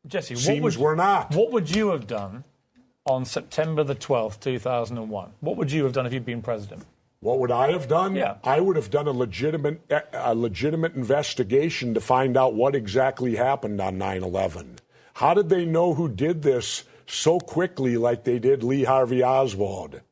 Jesse, we're not. What would you have done on September the 12th, 2001? What would you have done if you'd been president? What would I have done? Yeah. I would have done a legitimate investigation to find out what exactly happened on 9/11. How did they know who did this so quickly like they did Lee Harvey Oswald?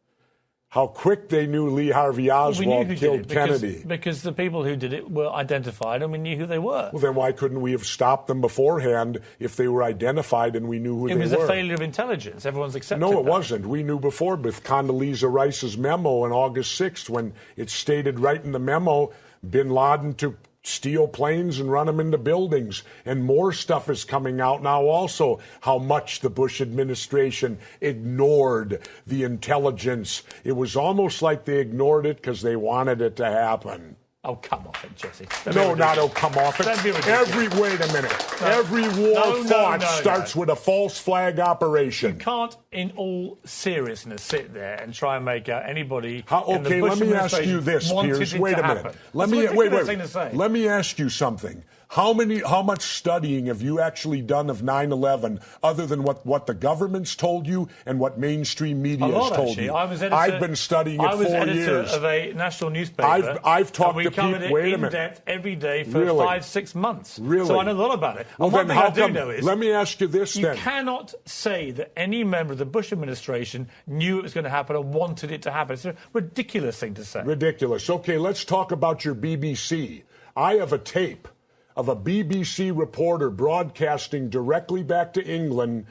How quick they knew Lee Harvey Oswald killed Kennedy. Because the people who did it were identified and we knew who they were. Well, then why couldn't we have stopped them beforehand if they were identified and we knew who they were? It was a failure of intelligence. Everyone's accepted No, it that. wasn't. We knew before with Condoleezza Rice's memo on August 6th when it stated right in the memo, bin Laden to steal planes and run them into buildings. And more stuff is coming out now also, how much the Bush administration ignored the intelligence. It was almost like they ignored it because they wanted it to happen. Oh, come off it, Jesse. No, not oh, come off it. Wait a minute. No. Every war fought starts with a false flag operation. You can't, in all seriousness, sit there and try and make out anybody. Okay, let me ask you this, Piers. Wait a minute. Let me ask you something. How much studying have you actually done of 9/11 other than what the government's told you and what mainstream media has told you? I've been studying it 4 years. I was editor of a national newspaper. I've talked to people. Wait a minute. In depth every day for 5-6 months. Really? So I know a lot about it. Well, and one then thing I do know is. Let me ask you this then. You cannot say that any member of the Bush administration knew it was going to happen or wanted it to happen. It's a ridiculous thing to say. Ridiculous. Okay, let's talk about your BBC. I have a tape of a BBC reporter broadcasting directly back to England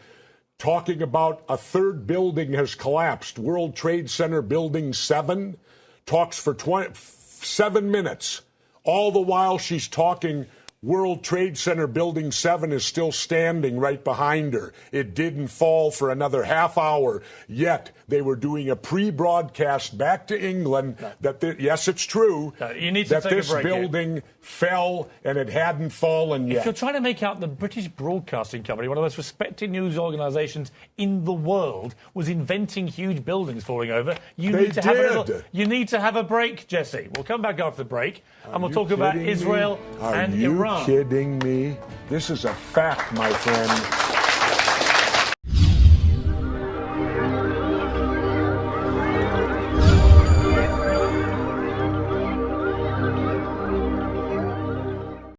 talking about a third building has collapsed. World Trade Center Building 7 talks for 7 minutes. All the while she's talking, World Trade Center Building 7 is still standing right behind her. It didn't fall for another half hour. Yet they were doing a pre-broadcast back to England yes, it's true, you need to that this building fell and it hadn't fallen yet. If you're trying to make out the British Broadcasting Company, one of the most respected news organisations in the world, was inventing huge buildings falling over, you need to have a break, Jesse. We'll come back after the break and we'll talk about Israel and Iran. Are you kidding me? This is a fact, my friend.